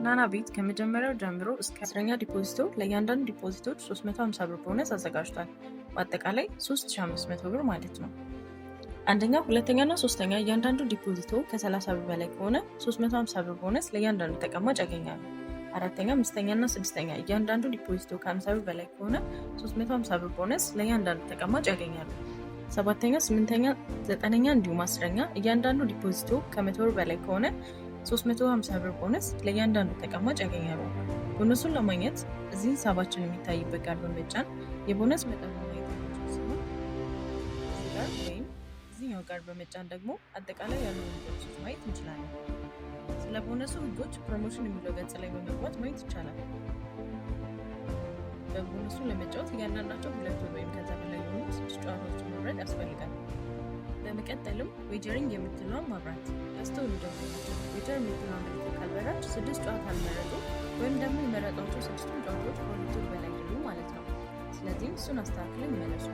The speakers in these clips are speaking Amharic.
ናና ቤት ከመጀመሪያው ጀምሮ እስከ 10ኛ ዲፖዚቶ ለእያንዳንዱ ዲፖዚቶች 350 ብር ቦነስ አዘጋጅቷል። በአጠቃላይ 3500 ብር ማለት ነው። አንደኛ፣ ሁለተኛ እና ሶስተኛ እያንዳንዱ ዲፖዚቶ ከ30 ብር በላይ ከሆነ 350 ብር ቦነስ ለእያንዳንዱ ተቀማጭ ያገኛሉ። አራተኛ፣ አምስተኛ እና ስድስተኛ እያንዳንዱ ዲፖዚቶ ከ50 ብር በላይ ከሆነ 350 ብር ቦነስ ለእያንዳንዱ ተቀማጭ ያገኛሉ። ሰባተኛ፣ ስምንተኛ፣ ዘጠነኛ እንዲሁም አስረኛ እያንዳንዱ ዲፖዚቶ ከ100 ብር በላይ ከሆነ 350 ብር ቦነስ ለእያንዳንዱ ተቀማጭ ያገኛሉ። ቦነሱን ለማግኘት እዚህ ሂሳባችን የሚታይበት ጋር በመጫን የቦነስ መጠን ማየት ሲሆን እዚህ ጋር ወይም እዚህኛው ጋር በመጫን ደግሞ አጠቃላይ ያለውን ቦነሶች ማየት እንችላለን። ስለ ቦነሱ ህጎች ፕሮሞሽን የሚለው ገጽ ላይ በመግባት ማየት ይቻላል። በቦነሱ ለመጫወት እያንዳንዳቸው 2 ወይም ከዛ በላይ የሆኑ 6 ጨዋታዎችን መምረጥ ያስፈልጋል። በመቀጠልም ዌጀሪንግ የምትለውን ማብራት። ያስተውሉ ደግሞ ዌጀር የምትለውን ምልክት ካልበራች 6 ጨዋታ አልመረጡ ወይም ደግሞ የመረጧቸው 6ቱም ጨዋታዎች ከ2 ወር በላይ ይሉ ማለት ነው። ስለዚህም እሱን አስተካክለን ይመለሱ።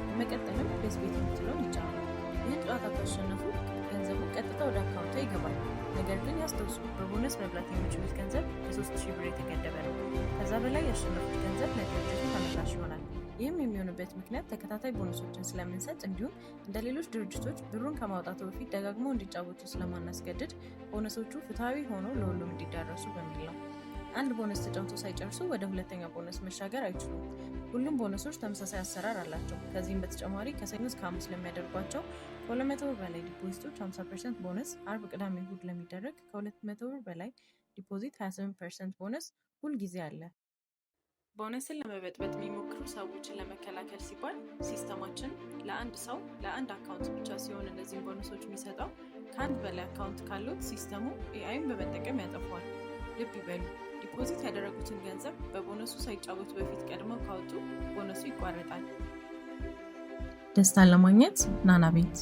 በመቀጠልም ቤዝ ቤት የምትለውን ይጫኑ። ይህን ጨዋታ ካሸነፉ ገንዘቡ ቀጥታ ወደ አካውንቶ ይገባል። ነገር ግን ያስተውሱ በቦነስ መብላት የሚችሉት ገንዘብ ከ3000 ብር የተገደበ ነው። ከዛ በላይ ያሸነፉት ገንዘብ ለድርጅቱ ተመላሽ ይሆናል። ይህም የሚሆንበት ምክንያት ተከታታይ ቦነሶችን ስለምንሰጥ እንዲሁም እንደ ሌሎች ድርጅቶች ብሩን ከማውጣቱ በፊት ደጋግሞ እንዲጫወቱ ስለማናስገድድ ቦነሶቹ ፍትሐዊ ሆነው ለሁሉም እንዲዳረሱ በሚል ነው። አንድ ቦነስ ተጫውቶ ሳይጨርሱ ወደ ሁለተኛ ቦነስ መሻገር አይችሉም። ሁሉም ቦነሶች ተመሳሳይ አሰራር አላቸው። ከዚህም በተጨማሪ ከሰኞ እስከ ሐሙስ ለሚያደርጓቸው ከ200 ብር በላይ ዲፖዚቶች 50% ቦነስ፣ አርብ፣ ቅዳሜ፣ እሁድ ለሚደረግ ከ200 ብር በላይ ዲፖዚት 28% ቦነስ ሁል ጊዜ አለ። ቦነስን ለመበጥበጥ የሚሞክሩ ሰዎችን ለመከላከል ሲባል ሲስተማችን ለአንድ ሰው ለአንድ አካውንት ብቻ ሲሆን እነዚህን ቦነሶች የሚሰጠው ከአንድ በላይ አካውንት ካሉት ሲስተሙ ኤአይን በመጠቀም ያጠፋዋል። ልብ ይበሉ፣ ዲፖዚት ያደረጉትን ገንዘብ በቦነሱ ሳይጫወቱ በፊት ቀድመው ካወጡ ቦነሱ ይቋረጣል። ደስታን ለማግኘት ናና ቤት